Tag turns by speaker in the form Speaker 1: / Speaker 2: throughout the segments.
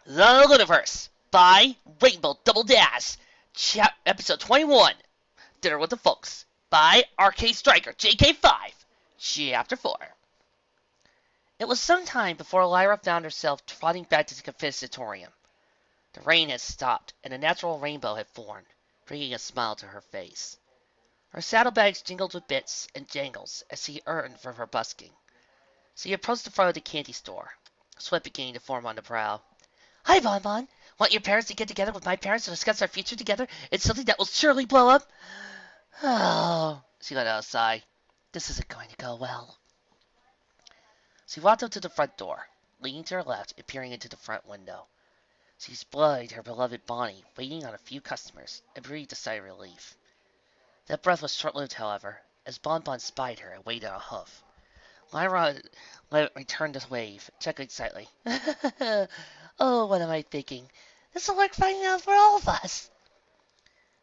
Speaker 1: The Lunaverse by Rainbow Double Dash, episode 21, Dinner with the Folks by RKStriker JK5, chapter 4. It was some time before Lyra found herself trotting back to the confessatorium. The rain had stopped, and a natural rainbow had formed, bringing a smile to her face. Her saddlebags jingled with bits and jangles as she earned from her busking. She approached the front of the candy store, sweat beginning to form on the brow. Hi, Bonbon. Want your parents to get together with my parents to discuss our future together? It's something that will surely blow up. Oh, she let out a sigh. This isn't going to go well. She walked up to the front door, leaning to her left and peering into the front window. She spied her beloved Bonnie waiting on a few customers and breathed a sigh of relief. That breath was short-lived, however, as Bonbon spied her and waited on a hoof. Lyra returned the wave, chuckling slightly. Oh, what am I thinking? This will work fine out for all of us.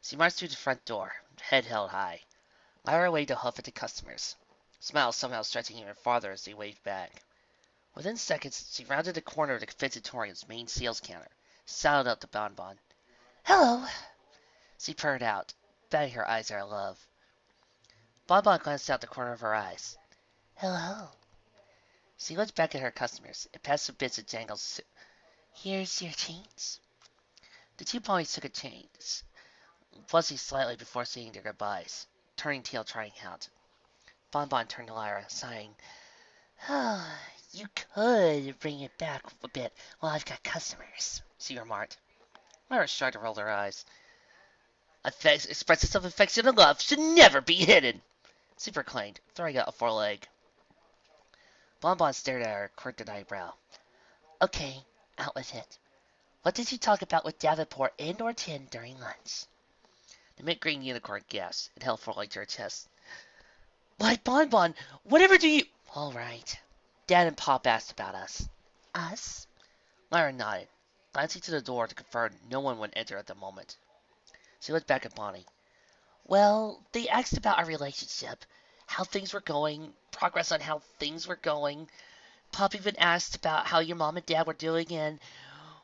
Speaker 1: She marched through the front door, head held high. Lyra waved a hoof at the customers, smiles somehow stretching even farther as they waved back. Within seconds, she rounded the corner of the confessatorium's main sales counter, shouted out to Bonbon. Hello. She purred out, batting her eyes at her love. Bonbon glanced out the corner of her eyes. Hello. She looked back at her customers and passed the bits of jangles. Here's your change. The two ponies took a change, fussing slightly before saying their goodbyes, turning tail trying out. Bonbon turned to Lyra, sighing. Oh, you could bring it back a bit while I've got customers, she remarked. Lyra shrugged and rolled her eyes. Expressions of affection and love should never be hidden, she proclaimed, throwing out a foreleg. Bonbon stared at her, quirked an eyebrow. Okay, out with it. What did you talk about with Davenport and or Tin during lunch? The mint green unicorn gasped and held forward to her chest. Why, Bonbon, whatever do you... All right. Dad and Pop asked about us. Us? Lyra nodded, glancing to the door to confirm no one would enter at the moment. She looked back at Bonnie. Well, they asked about our relationship, how things were going, progress on how things were going. Pop even asked about how your mom and dad were doing and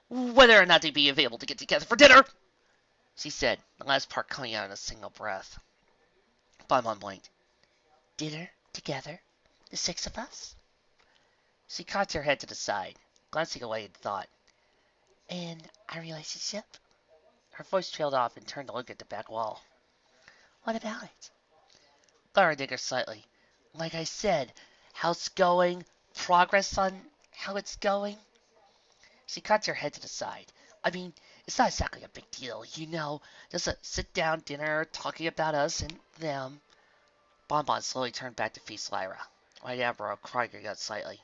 Speaker 1: whether or not they'd be able to get together for dinner, she said, the last part coming out in a single breath. Bonbon blinked. Dinner together? The six of us? She cocked her head to the side, glancing away in thought. And our relationship? Her voice trailed off and turned to look at the back wall. What about it? Lyra diggered slightly. Like I said, how it's going, progress on how it's going. She cocked her head to the side. I mean, it's not exactly a big deal, you know. Just a sit-down dinner talking about us and them. Bonbon slowly turned back to face Lyra. Right eyebrow crowing out slightly.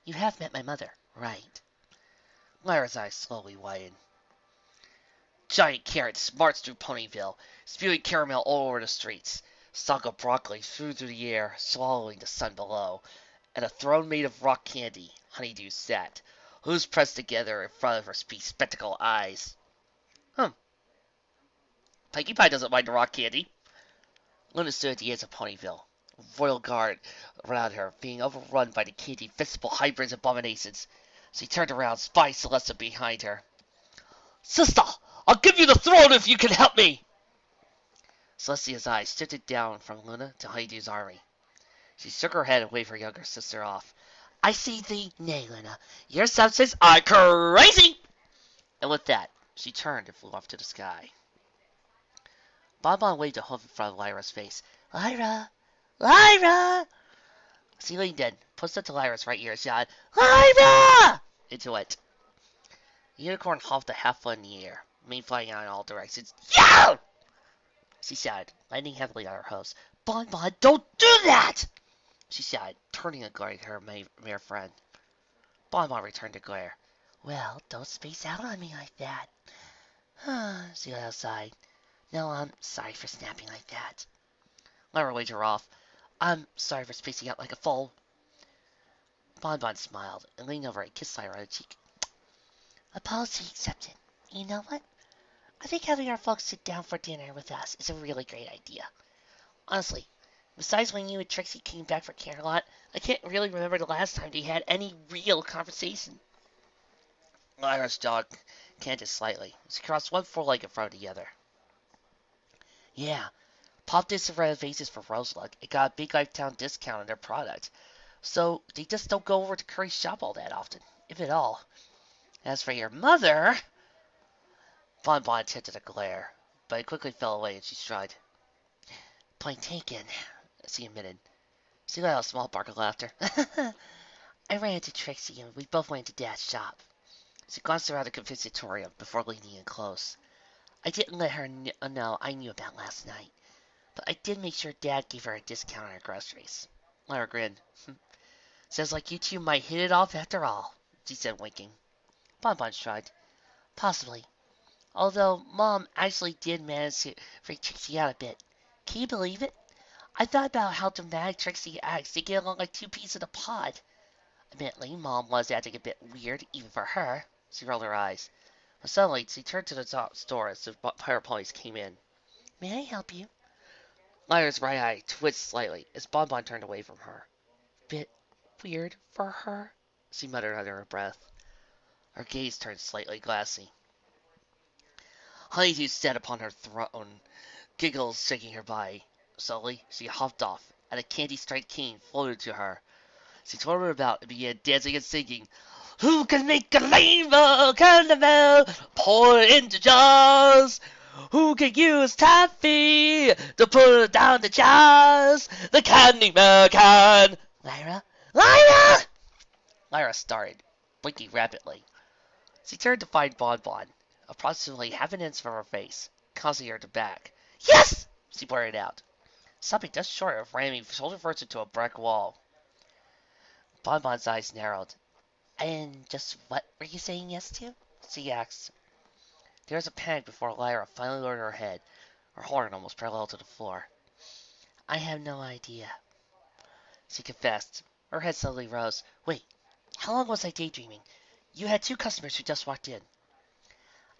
Speaker 1: You have met my mother, right? Lyra's eyes slowly widened. Giant carrots marched through Ponyville, spewing caramel all over the streets. Stalk of broccoli flew through the air, swallowing the sun below. And a throne made of rock candy, Honeydew sat, hooves pressed together in front of her spectacled eyes. Pinkie Pie doesn't mind the rock candy. Luna stood at the edge of Ponyville, royal guard around her, being overrun by the candy-festival hybrids abominations. She turned around, spying Celesta behind her. Sister, I'll give you the throne if you can help me! Celestia's eyes shifted down from Luna to Honeydew's army. She shook her head and waved her younger sister off. I see thee, nay, Luna. Your substance are crazy! And with that, she turned and flew off to the sky. Bonbon waved a hoof in front of Lyra's face. Lyra! Lyra! She leaned in, pushed up to Lyra's right ear, and shouted, Lyra! Into it. The unicorn hopped a half foot in the air, mane flying out in all directions. Yo! She shouted, landing heavily on her host. Bonbon, don't do that! She shouted, turning and glaring at her mere friend. Bonbon returned to glare. Well, don't space out on me like that. She let out a sigh. No, I'm sorry for snapping like that. Lyra waved her off. I'm sorry for spacing out like a fool. Bonbon smiled and leaned over and kissed Lyra on the cheek. Apology accepted. You know what? I think having our folks sit down for dinner with us is a really great idea. Honestly, besides when you and Trixie came back for Camelot, I can't really remember the last time they had any real conversation. Lyra's jaw canted slightly. She crossed one foreleg in front of the other. Yeah, Pop did some reservations for Roseluck and got a big lifetime discount on their product. So they just don't go over to Curry's shop all that often, if at all. As for your mother, Bonbon attempted a glare, but it quickly fell away and she shrugged. Point taken, she admitted. She let out a small bark of laughter. I ran into Trixie and we both went to Dad's shop. She glanced around the conservatorium before leaning in close. I didn't let her know I knew about last night, but I did make sure Dad gave her a discount on her groceries. Lyra grinned. Sounds like you two might hit it off after all, she said, winking. Bonbon shrugged. Possibly. Although Mom actually did manage to freak Trixie out a bit. Can you believe it? I thought about how dramatic Trixie acts to get along like two peas in a pod. Admittedly, Mom was acting a bit weird, even for her. She rolled her eyes. But suddenly, she turned to the top store as the pirate ponies came in. May I help you? Lyra's right eye twitched slightly as Bonbon turned away from her. Bit weird for her, she muttered under her breath. Her gaze turned slightly glassy. Honeydew sat upon her throne, giggles shaking her body. Slowly, she hopped off, and a candy-striped cane floated to her. She twirled about and began dancing and singing. Who can make a rainbow carnival pour into jars? Who can use taffy to put it down the jars? The Candyman can. Lyra? Lyra! Lyra started, blinking rapidly. She turned to find Bonbon, approximately half an inch from her face, causing her to back. Yes! She blurted out, stopping just short of ramming shoulder first into a brick wall. Bonbon's eyes narrowed. And just what were you saying yes to? She asked. There was a panic before Lyra finally lowered her head, her horn almost parallel to the floor. I have no idea, she confessed. Her head suddenly rose. Wait, how long was I daydreaming? You had 2 customers who just walked in.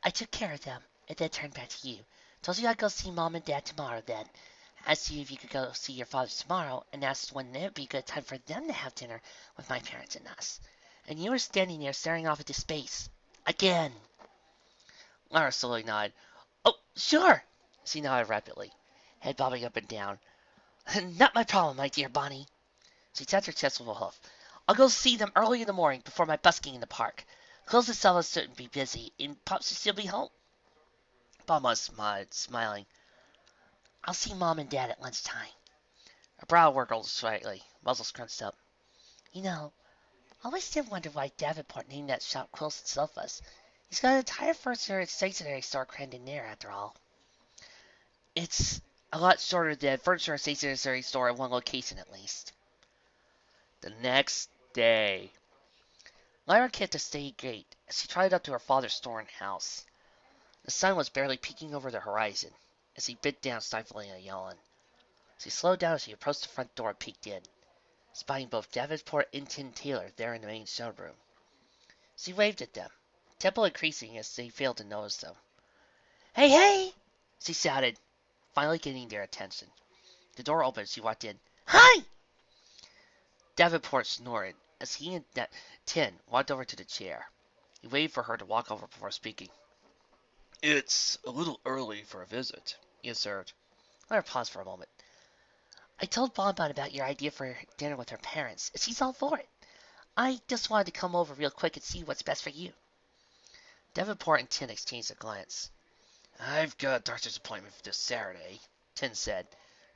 Speaker 1: I took care of them, and then turned back to you. Told you I'd go see Mom and Dad tomorrow then. Asked you if you could go see your fathers tomorrow, and asked when it would be a good time for them to have dinner with my parents and us. And you were standing there staring off into space. Again. Lyra slowly nodded. Oh, sure. She nodded rapidly, head bobbing up and down. Not my problem, my dear Bonnie. She tapped her chest with a hoof. I'll go see them early in the morning before my busking in the park. Close itself will certainly be busy, and Pops will still be home. Bonbon smiled, smiling. I'll see Mom and Dad at lunchtime. Her brow wrinkled slightly, muzzle scrunched up. You know, I always did wonder why Davenport named that shop Quilts and Sofas. He's got an entire furniture and stationery store crammed in there, after all. It's a lot shorter than furniture and stationery store in one location, at least. The next day, Lyra kept a steady gait as she trotted up to her father's store and house. The sun was barely peeking over the horizon as he bit down, stifling a yawn. She slowed down as she approached the front door and peeked in, spying both Davenport and Tin Taylor there in the main showroom. She waved at them, tempo increasing as they failed to notice them. Hey, hey! She shouted, finally getting their attention. The door opened as she walked in. Hi! Davenport snorted as he and Tin walked over to the chair. He waved for her to walk over before speaking. It's a little early for a visit, he observed. Lyra paused for a moment. I told Bonbon about your idea for dinner with her parents. She's all for it. I just wanted to come over real quick and see what's best for you. Davenport and Tin exchanged a glance. I've got a doctor's appointment for this Saturday, Tin said,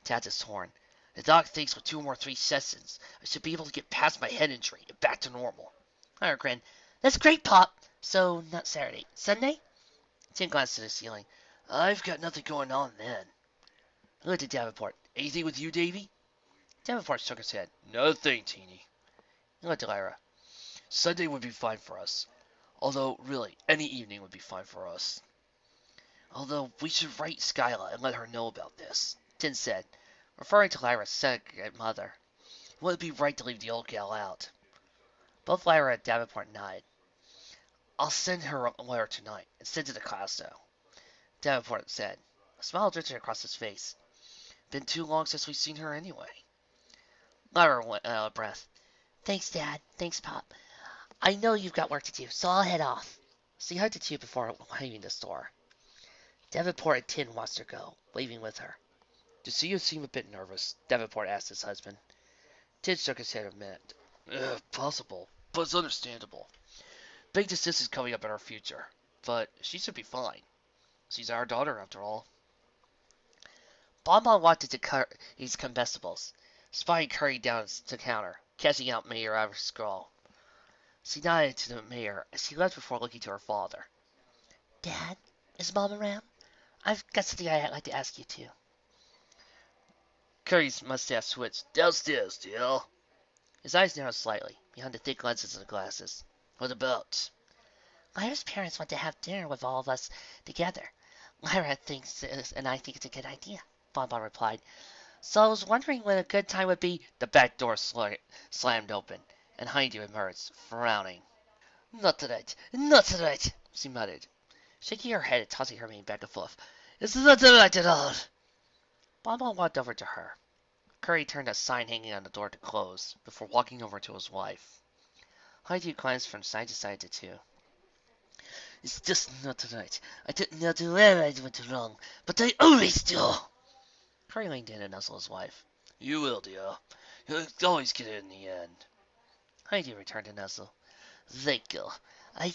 Speaker 1: tapped his horn. The doc thinks with 2 or 3 sessions, I should be able to get past my head injury and back to normal. Lyra grinned. That's great, Pop. So, not Saturday. Sunday? Tin glanced to the ceiling. I've got nothing going on then. He looked at Davenport. Anything with you, Davy? Davenport shook his head. Nothing, Teeny. He looked at Lyra. Sunday would be fine for us. Although, really, any evening would be fine for us. Although, we should write Skyla and let her know about this, Tin said, referring to Lyra's second mother. It wouldn't be right to leave the old gal out. Both Lyra and Davenport nodded. I'll send her a letter tonight and send it to Costo, Davenport said. A smile drifted across his face. Been too long since we've seen her anyway. Lyra went out of breath. Thanks, Dad. Thanks, Pop. I know you've got work to do, so I'll head off. She hugged the two before leaving the store. Davenport and Tin watched her go, waving with her. "Does you seem a bit nervous?" Davenport asked his husband. Tin shook his head a minute. Possible, but it's understandable. Big decisions coming up in our future, but she should be fine. She's our daughter, after all. Bonbon walked into Curry's combustibles, spying Curry down the counter, catching out Mayor out of her scroll. She nodded to the mayor as she left before looking to her father. "Dad, is Mom around? I've got something I'd like to ask you too." Curry's mustache switched. "Downstairs, dear." His eyes narrowed slightly, behind the thick lenses of the glasses. "What about?" "Lyra's parents want to have dinner with all of us together. Lyra thinks and I think it's a good idea," Bonbon replied. "So I was wondering when a good time would be." The back door slammed open, and Honeydew emerged, frowning. Not tonight," she muttered, shaking her head and tossing her mane back and forth. "It's not tonight at all." Bonbon walked over to her. Curry turned a sign hanging on the door to close, before walking over to his wife. Honeydew glanced from side to side to two. "It's just not tonight. I didn't know where I went wrong, but I always do." Curry leaned in and nuzzled his wife. "You will, dear. You'll always get it in the end." Honeydew returned to nuzzle. "Thank you. I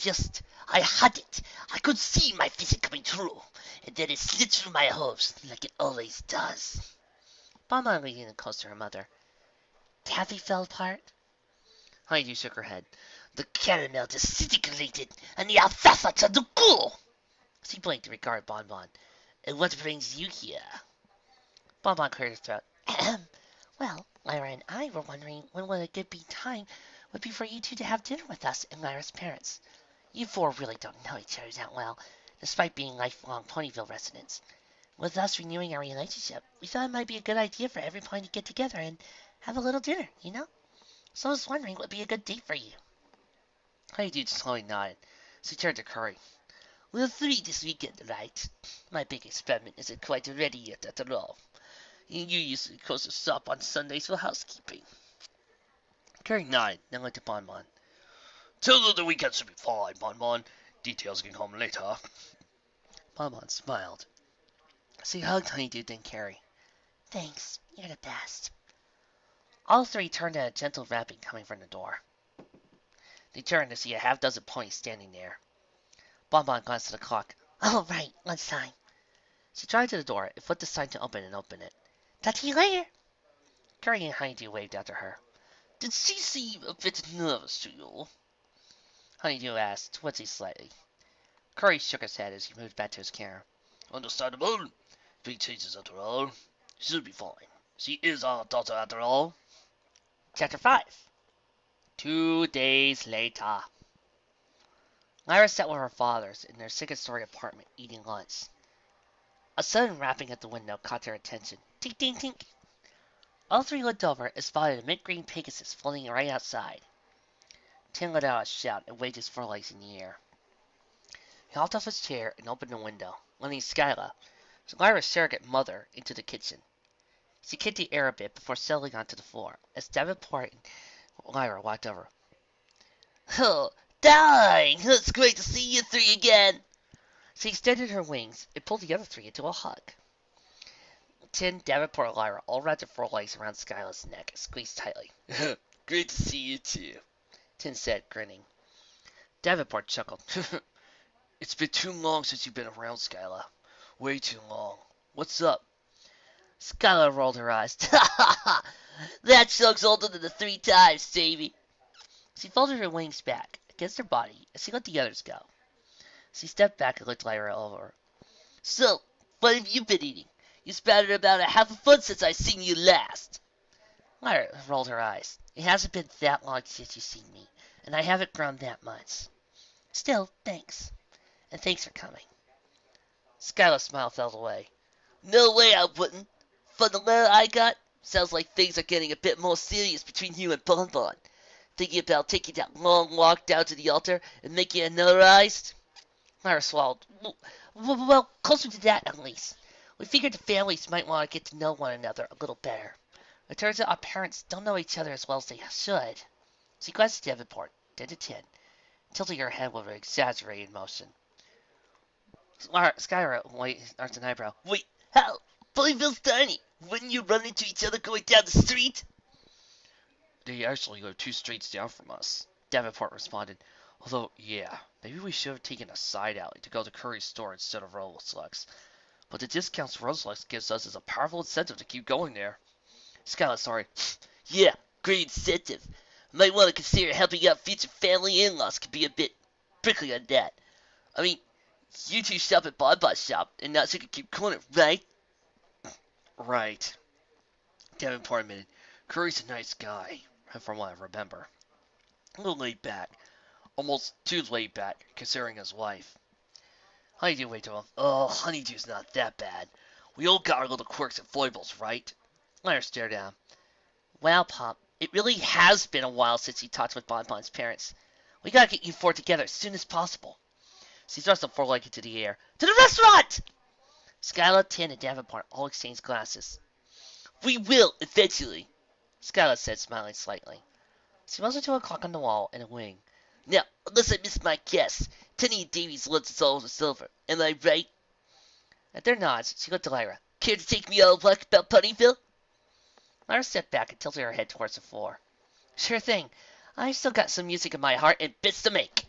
Speaker 1: had it. I could see my vision coming true, and then it slid through my hopes, like it always does." Bonbon leaned in close to her mother. "Taffy fell apart?" Honeydew shook her head. "The caramel disintegrated, and the alfalfa turned to goo." She blinked and regarded Bonbon. "And what brings you here?" Bonbon cleared his throat. "Well, Lyra and I were wondering when would a good time would be for you two to have dinner with us and Lyra's parents. You four really don't know each other that well, despite being lifelong Ponyville residents. With us renewing our relationship, we thought it might be a good idea for everyone to get together and have a little dinner, you know? So I was wondering what would be a good date for you." Honeydew slowly nodded. She turned to Curry. "We're 3 this weekend, right? My big experiment isn't quite ready yet after all. You usually close the shop on Sundays for housekeeping." Curry nodded, then looked at Bonbon. "Tell her the weekend should be fine, Bonbon. Details can come later." Bonbon smiled. She hugged Honeydew, then Carrie. "Thanks, you're the best." All three turned at a gentle rapping coming from the door. They turned to see a half-dozen ponies standing there. Bonbon glanced at the clock. "Oh, right, lunchtime." She tried to the door and flipped the sign to open it. "Talk to you later." Curry and Honeydew waved after her. "Did she seem a bit nervous to you?" Honeydew asked, twitching slightly. Curry shook his head as he moved back to his camera. "Understandable. Big changes after all. She'll be fine. She is our daughter after all." Chapter 5. 2 days later. Lyra sat with her fathers in their second-story apartment, eating lunch. A sudden rapping at the window caught their attention. Tink, tink, tink. All three looked over and spotted a mint-green Pegasus floating right outside. Tin let out a shout and waved his forelegs in the air. He hopped off his chair and opened the window, letting Skyla, Lyra's surrogate mother, into the kitchen. She kicked the air a bit before settling onto the floor, as Davenport and Lyra walked over. "Oh, darling! It's great to see you three again!" She extended her wings and pulled the other three into a hug. Tin, Davenport, and Lyra all wrapped their forelegs around Skyla's neck and squeezed tightly. "Great to see you too," Tin said, grinning. Davenport chuckled. "It's been too long since you've been around, Skyla. Way too long. What's up?" Skylar rolled her eyes. "That chug's older than the 3 times, Davy." She folded her wings back against her body as she let the others go. She stepped back and looked Lyra over. "So, what have you been eating? You sprouted about a half a foot since I seen you last." Lyra rolled her eyes. "It hasn't been that long since you've seen me, and I haven't grown that much. Still, thanks. And thanks for coming." Skyla's smile fell away. "No way I wouldn't. From the letter I got, sounds like things are getting a bit more serious between you and Bonbon. Thinking about taking that long walk down to the altar and making it notarized?" Lyra swallowed. Well, closer to that, at least. We figured the families might want to get to know one another a little better. It turns out our parents don't know each other as well as they should." She glanced at Davenport, then to Tin, tilting her head with an exaggerated motion. Skylar arched an eyebrow. Wait, how? Ponyville's tiny. Wouldn't you run into each other going down the street? They actually live 2 streets down from us, Davenport responded. Although, yeah, maybe we should have taken a side alley to go to Curry's store instead of Rolex. But the discounts Rolex gives us is a powerful incentive to keep going there. Skylar, sorry. Yeah, great incentive. Might want to consider helping out future family in-laws. Could be a bit prickly on that. I mean, you two shop at Bonbon's shop, and not so you can keep corner, right? Right. Davenport admitted. Curry's a nice guy, from what I remember. A little laid back. Almost too laid back, considering his wife. Honeydew waved to him. Oh, Honeydew's not that bad. We all got our little quirks and foibles, right? Lyra stared at him. Well, Pop, it really has been a while since he talked with Bonbon's parents. We gotta get you four together as soon as possible. So he thrust a foreleg into the air. To the restaurant! Skyla, Tin, and Davenport all exchanged glasses. We will, eventually, Skyla said, smiling slightly. She motioned to a clock on the wall in a wing. Now, unless I miss my guess, Tenny and Davies loves us all with silver. Am I right? At their nods, she looked to Lyra. Care to take me on a walk about Ponyville? Lyra stepped back and tilted her head towards the floor. Sure thing. I've still got some music in my heart and bits to make.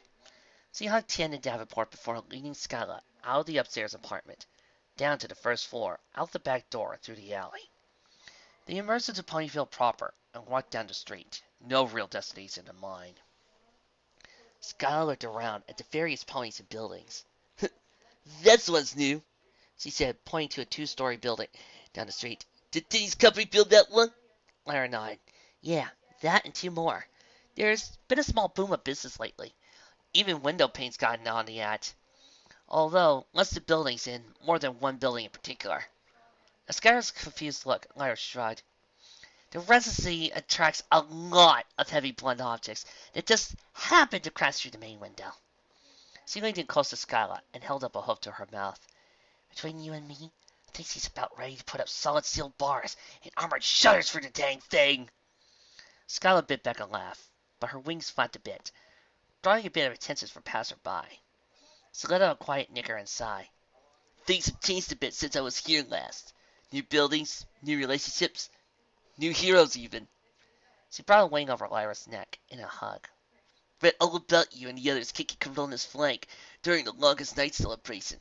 Speaker 1: She hugged Tien and Davenport before leading Skyla out of the upstairs apartment, down to the first floor, out the back door, through the alley. They emerged into Ponyville proper and walked down the street, no real destination in mind. Skyla looked around at the various ponies and buildings. That's what's new, she said, pointing to a 2-story building down the street. Did Denny's company build that one? Lyra nodded. Yeah, that and 2 more. There's been a small boom of business lately. Even window paint's gotten on the ad. Although, less the buildings in, more than one building in particular. At Skylar's confused look, Lyra shrugged. The residency attracts a lot of heavy blunt objects that just happen to crash through the main window. She leaned in close to Skyla and held up a hoof to her mouth. Between you and me, I think she's about ready to put up solid steel bars and armored shutters for the dang thing. Skyla bit back a laugh, but her wings flapped a bit, drawing a bit of attention from passerby. She let out a quiet nigger and sigh. Things have changed a bit since I was here last. New buildings, new relationships, new heroes even. She brought a wing over Lyra's neck in a hug. Read all about you and the others kicking Corona's flank during the longest night celebration.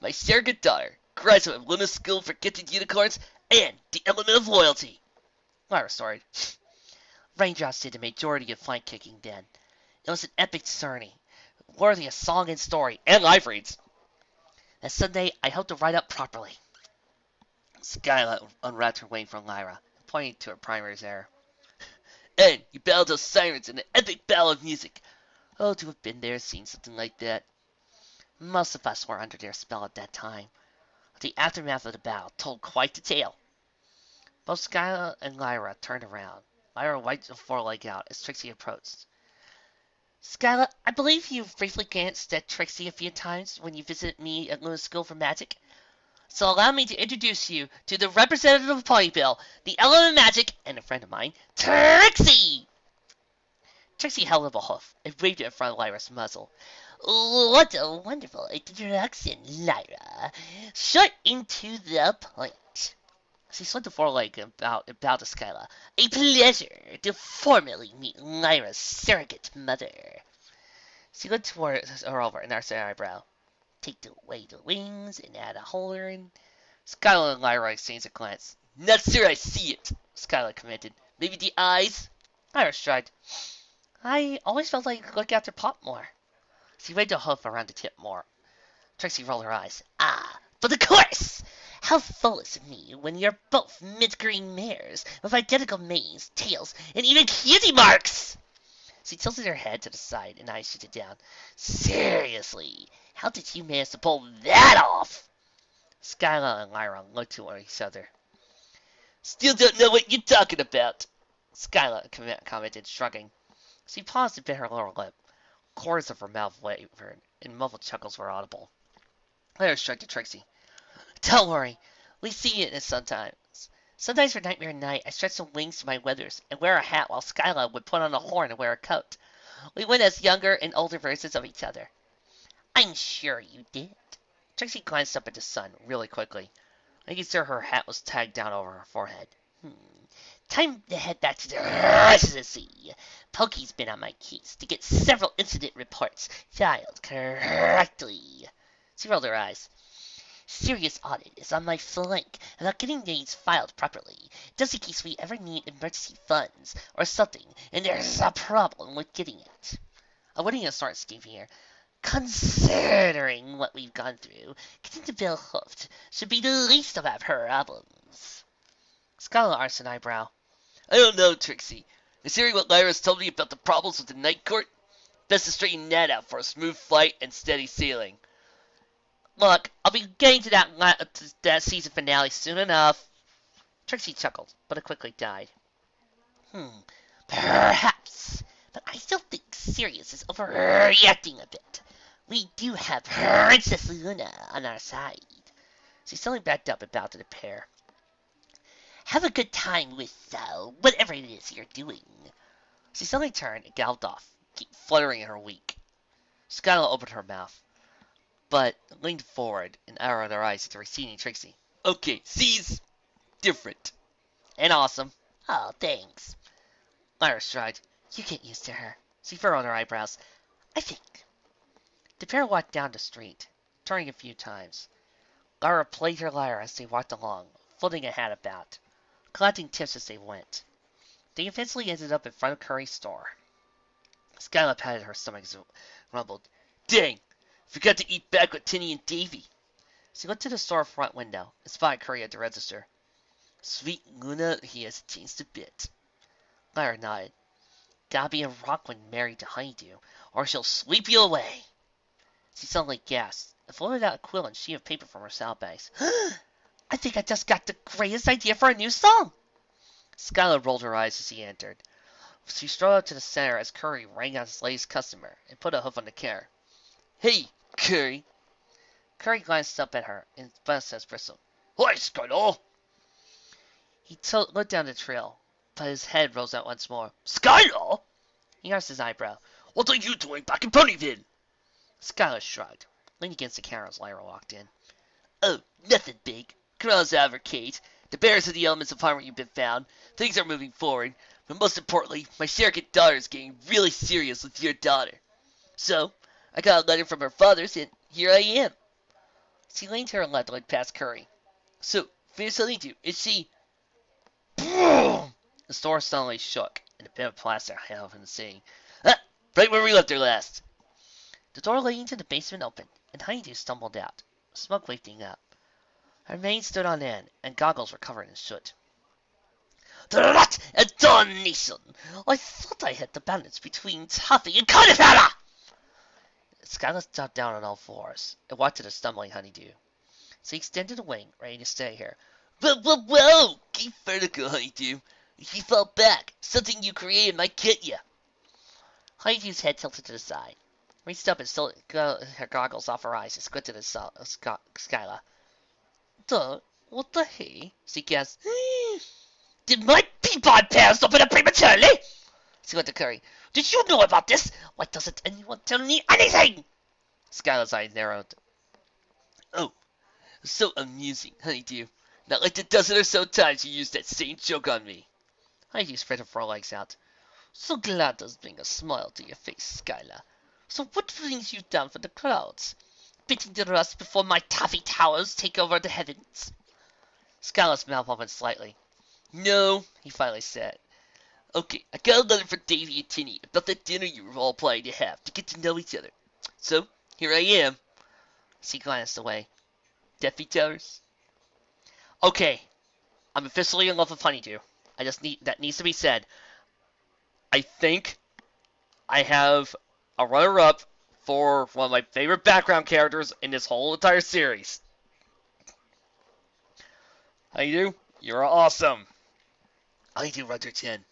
Speaker 1: My surrogate daughter, graduate of Luna School for Gifted Unicorns, and the element of loyalty. Lyra storied. Raindrops did the majority of flank kicking then. It was an epic journey, worthy of song and story, and live reads. That Sunday, I hope to write up properly. Skyla unwrapped her wing from Lyra, pointing to her primary's air. And you battled those sirens in an epic battle of music. Oh, to have been there, seen something like that. Most of us were under their spell at that time. The aftermath of the battle told quite the tale. Both Skyla and Lyra turned around. Lyra wiped a foreleg out as Trixie approached. Skyla, I believe you've briefly glanced at Trixie a few times when you visited me at Luna School for Magic. So allow me to introduce you to the representative of Ponyville, the element of magic, and a friend of mine, Trixie! Trixie held up a hoof and waved it in front of Lyra's muzzle. What a wonderful introduction, Lyra. Short into the point. She slid the foreleg about to Skyla. A pleasure to formally meet Lyra's surrogate mother. She looked toward her over and arched her eyebrow. Take away the wings and add a horn. Skyla and Lyra exchanged a glance. Not sure I see it, Skyla commented. Maybe the eyes? Lyra shrugged. I always felt like I could look after Pop more. She waved a hoof around the tip more. Trixie rolled her eyes. Ah, but of course! How foolish of me when you're both mint-green mares with identical manes, tails, and even cutie marks! She tilted her head to the side and eyes shifted down. Seriously, how did you manage to pull that off? Skyla and Lyra looked to each other. Still don't know what you're talking about, Skyla commented, shrugging. She paused and bit her lower lip. Corners of her mouth wavered, and muffled chuckles were audible. Lyra shrugged at Trixie. Don't worry, we see it sometimes. Sometimes for Nightmare Night, I stretch some wings to my withers and wear a hat while Skyla would put on a horn and wear a coat. We went as younger and older versions of each other. I'm sure you did. Trixie glanced up at the sun really quickly. I could see her hat was tagged down over her forehead. Time to head back to the residency. Pokey's been on my case to get several incident reports filed correctly. She rolled her eyes. Serious audit is on my flank about getting these filed properly, just in case we ever need emergency funds or something, and there's a problem with getting it. I wouldn't even start scheming here. Considering what we've gone through, getting the bill hoofed should be the least of our problems. Skylar arched an eyebrow. I don't know, Trixie. Considering what Lyra's told me about the problems with the night court, best to straighten that out for a smooth flight and steady sailing. Look, I'll be getting to that season finale soon enough. Trixie chuckled, but it quickly died. Perhaps, but I still think Sirius is overreacting a bit. We do have Princess Luna on our side. She suddenly backed up and bowed to the pair. Have a good time with whatever it is you're doing. She suddenly turned and galloped off, fluttering in her wake. Skyla opened her mouth, but leaned forward and narrowed her eyes at the receding Trixie. Okay, C's different. And awesome. Oh, thanks. Lyra shrugged. You get used to her. She furrowed her eyebrows. I think. The pair walked down the street, turning a few times. Lyra played her lyre as they walked along, floating a hat about, collecting tips as they went. They eventually ended up in front of Curry's store. Skyla patted her stomach and rumbled. Dang! Forgot to eat back with Tinny and Davy. She went to the store front window and spotted Curry at the register. Sweet Luna, he has changed a bit. Lyra nodded. Gotta be a rock when married to Honeydew, or she'll sweep you away. She suddenly gasped and floated out a quill and sheet of paper from her saddlebags. I think I just got the greatest idea for a new song. Skylar rolled her eyes as he entered. She strolled up to the center as Curry rang out his latest customer and put a hoof on the counter. Hey, Curry. Curry glanced up at her and mustache bristled. Hi, Skylar. He looked down the trail, but his head rose out once more. Skylar? He arched his eyebrow. What are you doing back in Ponyville? Skylar shrugged, leaning against the counter as Lyra walked in. Oh, nothing big. Corral's out of her cage. The bears of the elements have finally been found. Things are moving forward. But most importantly, my surrogate daughter is getting really serious with your daughter. So, I got a letter from her father's, and here I am. She leaned to her left and looked past Curry. So, finish Honeydew, is she... Boom! The store suddenly shook, and a bit of plastic held from the ceiling. Ah! Right where we left her last. The door leading to the basement opened, and Honeydew stumbled out, smoke wafting up. Her mane stood on end, and goggles were covered in soot. Drat and damnation! I thought I had the balance between Tuffy and Cauliflower! Skylar stopped down on all fours and walked to the stumbling Honeydew. She extended a wing, ready to stay here. Whoa! Keep vertical, Honeydew. If you fall back, something you created might get you. Honeydew's head tilted to the side. Reached up and stole her goggles off her eyes and squinted at Skyla. Duh, what the hey? She gasped. Did my peapod pants open up prematurely? She went to Curry. Did you know about this? Why doesn't anyone tell me anything? Skyla's eyes narrowed. Oh, so amusing, Honeydew. Not like the dozen or so times you used that same joke on me. Honeydew spread her four legs out. So glad does bring a smile to your face, Skyla. So what brings you down from the clouds? Beating the rust before my toffee towers take over the heavens? Skyla's mouth opened slightly. No, he finally said. Okay, I got a letter for Davy and Tinny about that dinner you were all planning to have to get to know each other. So, here I am. She glanced away. Deafy towers? Okay, I'm officially in love with Honeydew. That needs to be said. I think I have a runner-up for one of my favorite background characters in this whole entire series. Honeydew, you're awesome. Honeydew rubbed her chin.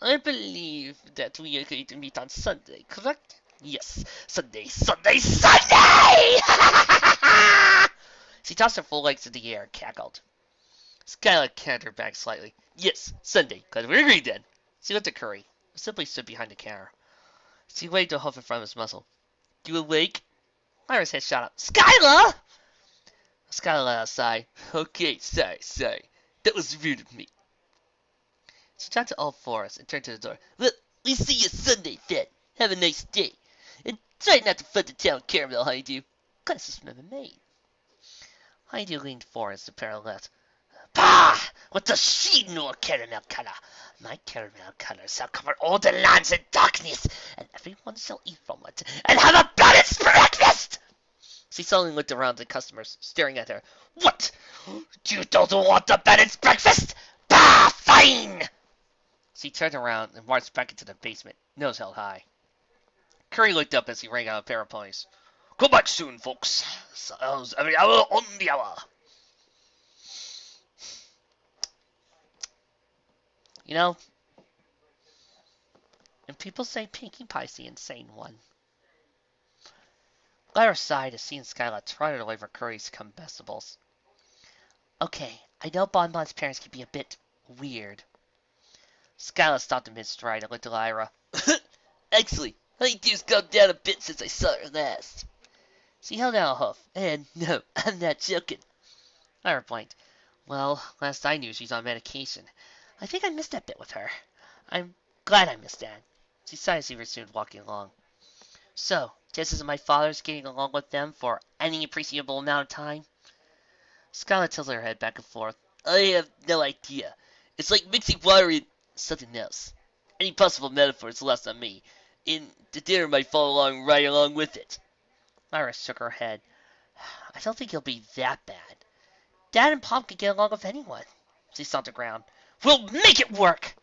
Speaker 1: I believe that we are going to meet on Sunday, correct? Yes, Sunday! She tossed her full legs in the air and cackled. Skylar cantered back slightly. Yes, Sunday, glad we agreed then. She looked at Curry, who simply stood behind the counter. She waved a hoof in front of his muzzle. You awake? Lyra's head shot up. Skyla! Skyla let out a sigh. Okay, sorry. That was rude of me. She jumped to all fours and turned to the door. Well, we see you Sunday, then. Have a nice day. And try not to flood the town caramel, Honeydew. Glasses from MMA. Honeydew leaned forward as the pair left. Bah! What does she know of caramel color? My caramel color shall cover all the lands in darkness, and everyone shall eat from it, and have a balanced breakfast! She suddenly looked around at the customers, staring at her. What? You don't want a balanced breakfast? Bah! Fine! She turned around and marched back into the basement, nose held high. Curry looked up as he rang out a pair of ponies. Come back soon, folks. Sounds every hour on the hour. You know, and people say Pinkie Pie's the insane one. Lyra sighed as she and Skyla trotted away for Curry's comestibles. Okay, I know Bonbon's parents can be a bit weird. Skyla stopped in mid-stride and looked at Lyra. Actually, Honeydew's calmed down a bit since I saw her last. She held out a hoof. And no, I'm not joking. Lyra blinked. Well, last I knew she's on medication. I think I missed that bit with her. I'm glad I missed that. She sighed as she resumed walking along. So, chances of my father's getting along with them for any appreciable amount of time? Skyla tilted her head back and forth. I have no idea. It's like mixing water in something else. Any possible metaphor is lost on me. And the dinner might follow along right along with it. Lyra shook her head. I don't think he'll be that bad. Dad and Pop can get along with anyone. She stomped the ground. We'll make it work!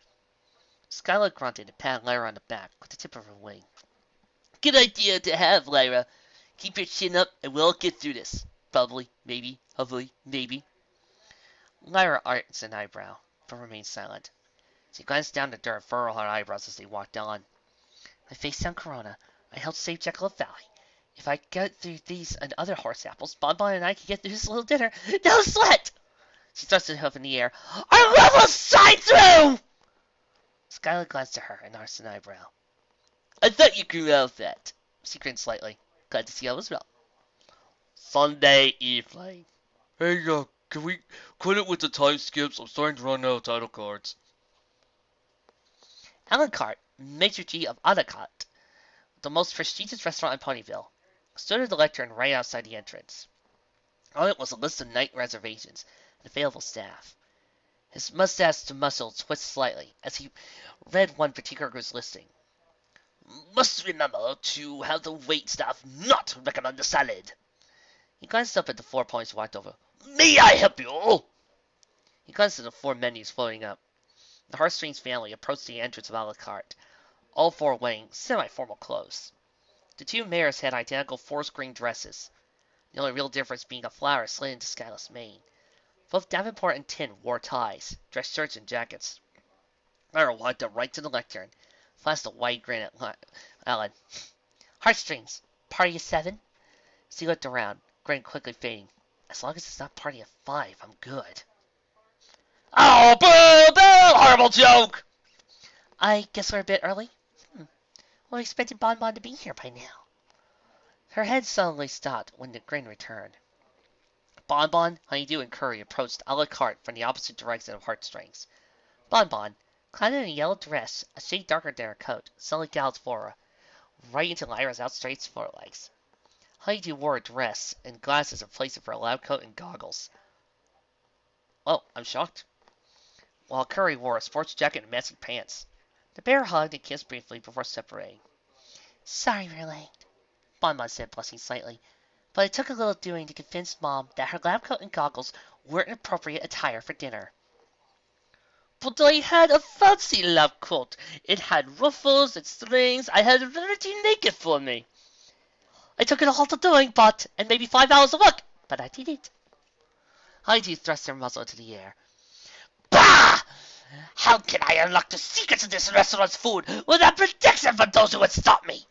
Speaker 1: Skyla grunted and patted Lyra on the back with the tip of her wing. Good idea to have, Lyra. Keep your chin up and we'll get through this. Probably, maybe, hopefully, maybe. Lyra arched an eyebrow, but remained silent. She glanced down the dirt and furrowed her eyebrows as they walked on. I faced down Corona. I helped save Jekyll Valley. If I get through these and other horse apples, Bonbon and I can get through this little dinner. No sweat! She thrusted her hoof in the air. Our love will shine through! Skyla glanced at her and arched an eyebrow. I thought you grew out of that. She grinned slightly. Glad to see I was well. Sunday evening. Hey, can we quit it with the time skips? I'm starting to run out of title cards. Alan Cart, maitre d' of Adacot, the most prestigious restaurant in Ponyville, stood at the lectern right outside the entrance. On it was a list of night reservations and available staff. His mustache to muscle twisted slightly as he read one particular group's listing. Must remember to have the wait staff not recommend the salad. He glanced up at the 4 points and walked over. May I help you? He glanced at the 4 menus floating up. The Heartstrings family approached the entrance of a la carte, all 4 wearing semi-formal clothes. The 2 mayors had identical forest green dresses, the only real difference being a flower slid into Skyla's mane. Both Davenport and Tin wore ties, dress shirts, and jackets. Lyra walked up right to the lectern, flashed a wide grin at Alan. Heartstrings, party of 7? She looked around, grin quickly fading. As long as it's not party of 5, I'm good. Oh, boo, boo! Horrible joke! I guess we're a bit early. Well, I expected Bonbon to be here by now. Her head suddenly stopped when the grin returned. Bonbon, Honeydew, and Curry approached a la carte from the opposite direction of Heartstrings. Bonbon, clad in a yellow dress, a shade darker than her coat, suddenly galloped forward, right into Lyra's outstretched forelegs. Honeydew wore a dress and glasses in place of her lab coat and goggles. Oh, I'm shocked. While Curry wore a sports jacket and matching pants. The pair hugged and kissed briefly before separating. Sorry we're late, Bonbon said, blushing slightly, but it took a little doing to convince Mom that her lab coat and goggles weren't appropriate attire for dinner. But I had a fancy lab coat. It had ruffles and strings. I had it ready naked for me. I took it all to doing, and maybe 5 hours of work, but I did it. Heidi thrust her muzzle into the air. Bah! How can I unlock the secrets of this restaurant's food without protection from those who would stop me?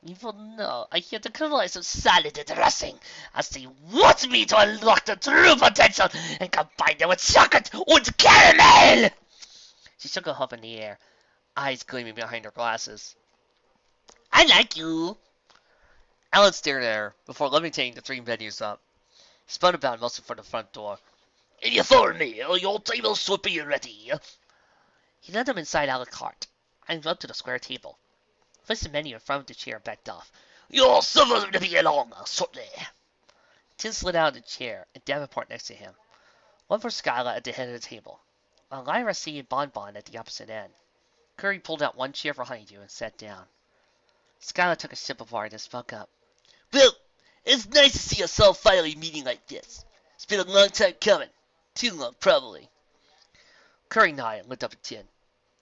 Speaker 1: Even now, I hear the cries of salad and dressing as they want me to unlock the true potential and combine them with chocolate and caramel! She shook her hoof in the air, eyes gleaming behind her glasses. I like you. Alan stared at her before levitating the 3 menus up. He spun about mostly for the front door. If you follow me, your table should be ready. He led them inside a la carte and up to the square table. Placed the menu in front of the chair and backed off. You're supposed to be along shortly. Tin slid out of the chair and Davenport next to him. One for Skyla at the head of the table, while Lyra seated Bonbon at the opposite end. Curry pulled out one chair for Honeydew and sat down. Skyla took a sip of water and spoke up. Well, it's nice to see us all finally meeting like this. It's been a long time coming. Too long, probably. Curry nodded and looked up at Tin.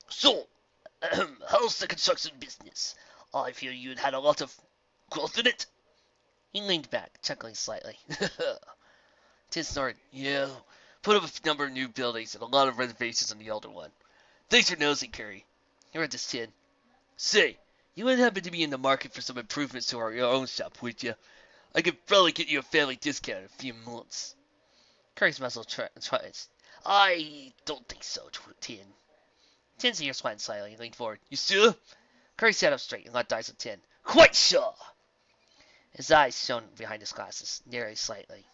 Speaker 1: So, how's the construction business? I hear you'd had a lot of growth in it. He leaned back, chuckling slightly. Tin snorted. Yeah, put up a number of new buildings and a lot of renovations on the older one. Thanks for nosing, Curry. He read this Tin. Say, you wouldn't happen to be in the market for some improvements to your own shop, would you? I could probably get you a family discount in a few months. Curry's muzzle twitched. I don't think so, Tin. Tin's ears went slightly and leaned forward. You sure? Curry sat up straight and locked eyes with Tin. Quite sure. His eyes shone behind his glasses, narrowed slightly.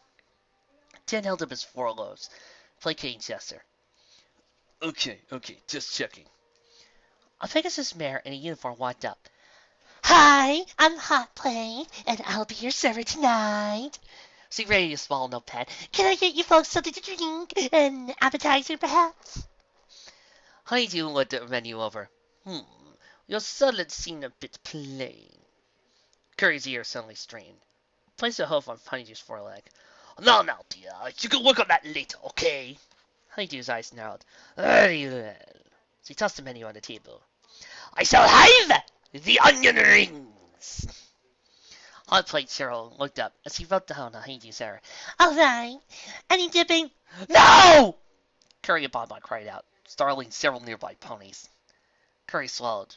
Speaker 1: Tin held up his forelobes, placating gesture. Okay, just checking. A Pegasus mare in a uniform walked up. Hi, I'm Hot Plate, and I'll be your server tonight. She raised a small notepad. Can I get you folks something to drink? An appetizer, perhaps? Honeydew looked the menu over. Your salad seemed a bit plain. Curry's ear suddenly strained. Placed a hoof on Honeydew's foreleg. Now, dear, you can work on that later, okay? Honeydew's eyes narrowed. Very well. She tossed the menu on the table. I shall have the onion rings. Hot Plate Cheryl looked up as he rubbed down on Honeydew's hair. All right. Any dipping? No! Curry and Bonbon cried out, startling several nearby ponies. Curry swallowed.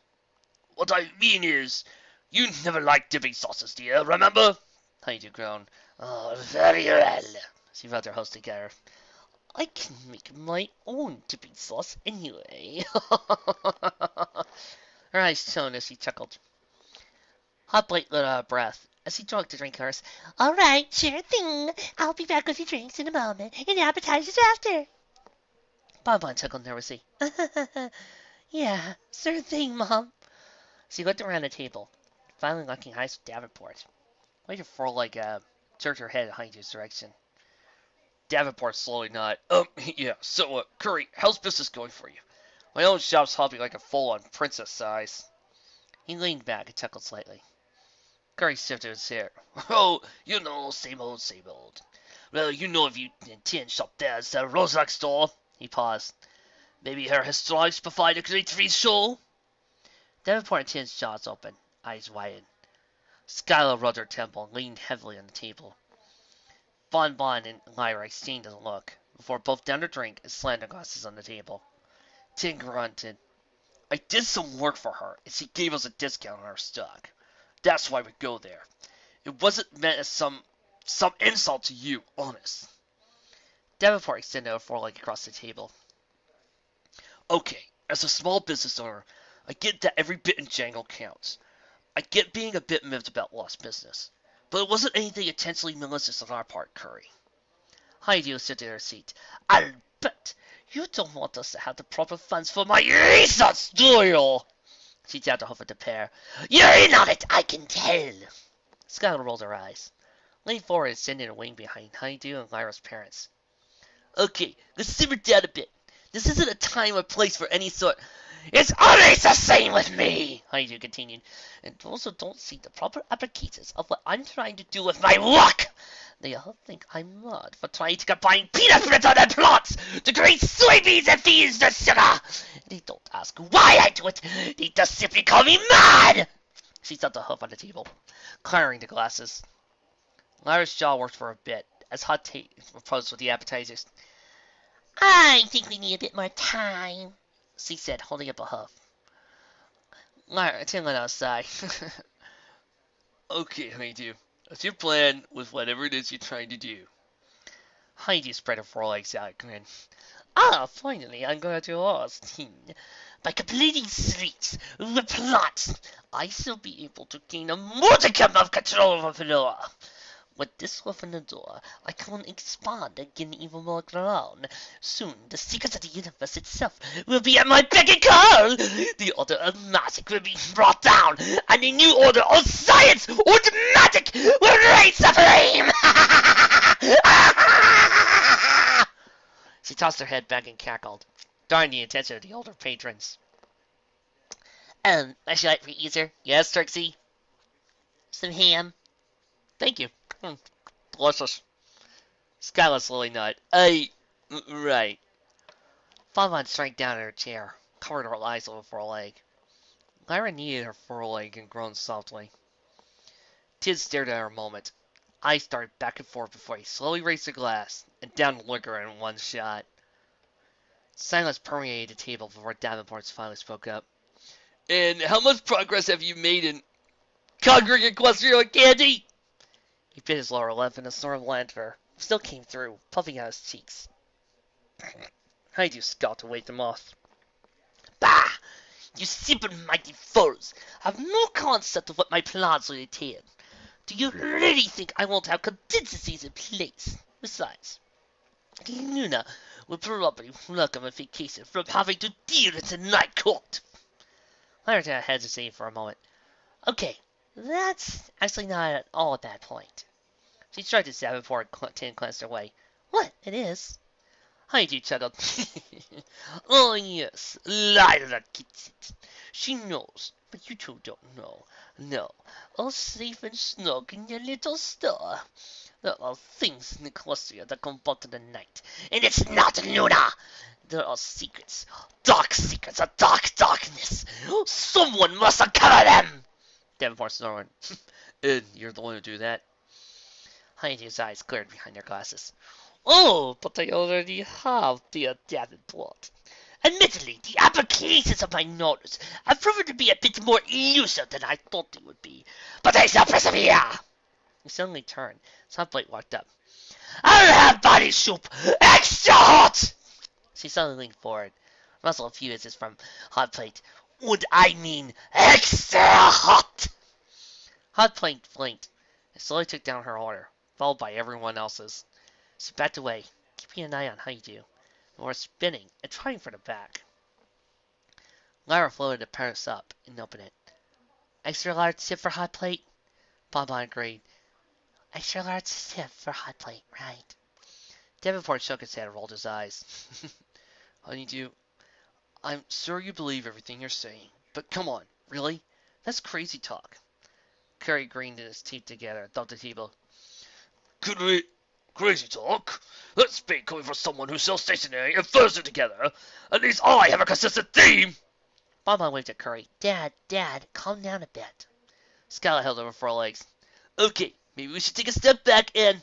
Speaker 1: What I mean is, you never liked dipping sauces, dear, remember? Honeydew groaned. Oh, very well. She rubbed her host together. I can make my own dipping sauce anyway. Her eyes shone as she chuckled. Hot Plate let out a breath as he drank the drink hers. All right, sure thing. I'll be back with your drinks in a moment, and appetizers after. Bonbon chuckled nervously. Yeah, sure thing, Mom. She looked around the table, finally locking eyes with Davenport. Later foreleg jerked her head in Honeydew's direction. Davenport slowly nodded. Yeah, so, Curry, how's business going for you? My own shop's hopping like a full-on princess size. He leaned back and chuckled slightly. Curry shifted his hair. Oh, you know, same old, same old. Well, you know if you intend shop there, it's the Rozak store. He paused. Maybe her historics provide a great free show? Davenport and Tin's jaws open, eyes widened. Skylar rubbed her temple and leaned heavily on the table. Bonbon and Lyra exchanged a look, before both downed their drink and slammed their glasses on the table. Tin grunted. I did some work for her, and she gave us a discount on our stock. That's why we go there. It wasn't meant as some insult to you, honest. Davenport extended a foreleg across the table. Okay, as a small business owner, I get that every bit and jangle counts. I get being a bit miffed about lost business. But it wasn't anything intentionally malicious on our part, Curry. Honeydew stood in her seat. I'll bet you don't want us to have the proper funds for my research, do you? She tapped a hoof at the pair. You're in on it, I can tell. Skylar rolled her eyes, leaned forward and extended a wing behind Honeydew and Lyra's parents. Okay, let's simmer down a bit. This isn't a time or place for any sort... It's always the same with me, Honeydew continued, and also don't see the proper applications of what I'm trying to do with my work. They all think I'm mad for trying to combine peanut brittle and plants to create soybeans and feeds the sugar. They don't ask why I do it. They just simply call me mad. She set the hoof on the table, clearing the glasses. Lyra's jaw worked for a bit as Hot Tate proposed with the appetizers. I think we need a bit more time, she said, holding up a hoof. Lyra, Tim went outside. Okay, Honeydew. What's your plan with whatever it is you're trying to do? Honeydew spread her forelegs out and grinned. Ah, finally, I'm going to ask. By completing streets with plots, I shall be able to gain a modicum of control over Flora. With this open the door, I can expand and gain even more ground. Soon, the secrets of the universe itself will be at my beck and call. The order of magic will be brought down, and a new order of science or magic will reign supreme. She tossed her head back and cackled, drawing the attention of the older patrons. I should like for easier. Yes, Trixie? Some ham. Thank you. Delicious. Skyla slowly nodded. Right. Bonbon shrank down in her chair, covered her eyes over her leg. Lyra kneaded her foreleg and groaned softly. Tiz stared at her a moment. Eyes darted back and forth before he slowly raised the glass and downed the liquor in one shot. Silence permeated the table before Davenport finally spoke up. And how much progress have you made in conquering equestrian candy? He bit his lower lip and a snort of laughter still came through, puffing out his cheeks. I do scout to wait them off. Bah! You simple mighty foes have no concept of what my plans will entail. Do you really think I won't have contingencies in place? Besides, Luna will probably welcome a vacation from having to deal in the night court. Lyra hesitated for a moment. Okay, that's actually not at all at that point. She tried to stab before Tin glanced her way. What? It is? Heidi chuckled. Oh, yes, Lyra gets it. She knows, but you two don't know. No, all safe and snug in your little store. There are things in Equestria that come back to the night, and it's not Luna. There are secrets, dark secrets, a dark darkness. Someone must uncover them. Davenport snorted. And you're the one to do that? Heidi's eyes glared behind their glasses. Oh, but I already have, dear Davenport. Admittedly, the applications of my knowledge have proven to be a bit more elusive than I thought they would be, but I shall persevere. He suddenly turned. Sunblade walked up. I'll have body soup extra hot! She suddenly leaned forward, rustled a few inches from Hot Plate. Would I mean extra hot? Hot Plate blinked and slowly took down her order, followed by everyone else's. She backed away, keeping an eye on Honeydew, and spinning and trying for the back. Lyra floated the purse up and opened it. Extra large tip for Hot Plate? Bonbon agreed. Extra large tip for Hot Plate, right. Davenport shook his head and rolled his eyes. Honeydew, I'm sure you believe everything you're saying, but come on, really? That's crazy talk. Curry grinned his teeth together and thumped the table. Could we? Crazy talk? That's big coming from someone who sells stationery and furniture together. At least I have a consistent theme. Bonbon waved at Curry. Dad, calm down a bit. Skylar held over four legs. Okay, maybe we should take a step back and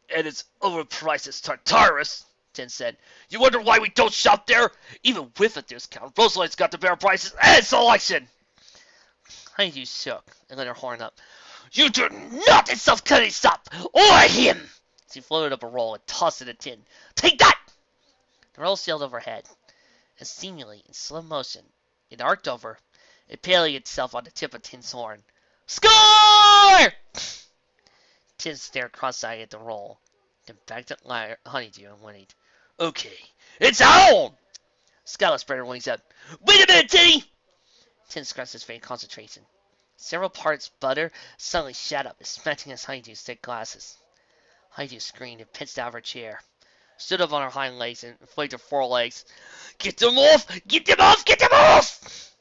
Speaker 1: it's overpriced as Tartarus, Tin said. You wonder why we don't shop there? Even with a discount, Rosalind's got the better prices and selection. Honeydew shook and let her horn up. You do not insult Cutty Stop or him! She floated up a roll and tossed it at Tin. Take that! The roll sailed overhead, and seemingly in slow motion, it arced over, impaling itself on the tip of Tin's horn. Score! Tin stared cross-eyed at the roll, then back at Honeydew and whinnied. Okay, it's on! Skyla spread her wings out. Wait a minute, Tinny! Tin scratched his face in concentration. Several parts butter suddenly shot up, smashing his Honeydew's thick glasses. Honeydew screamed and pitched out of her chair, stood up on her hind legs and flapped her forelegs. Get them off! Get them off! Get them off!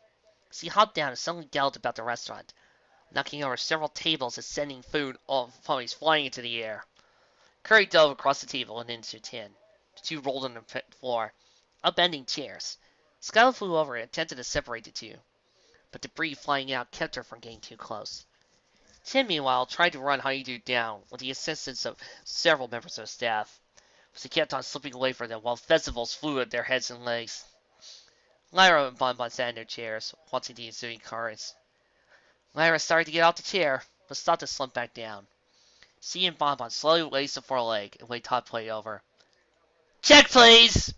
Speaker 1: She hopped down and suddenly galloped about the restaurant, knocking over several tables and sending food off ponies flying into the air. Curry dove across the table and into Tin. The two rolled on the floor, upending chairs. Skylar flew over and attempted to separate the two, but debris flying out kept her from getting too close. Tin, meanwhile, tried to run Honeydew down with the assistance of several members of the staff, but she kept on slipping away from them while festivals flew at their heads and legs. Lyra and Bonbon sat in their chairs, watching the ensuing carnage. Lyra started to get off the chair, but stopped to slump back down. She and Bonbon slowly raised the foreleg and waved Hot Plate over. Check, please!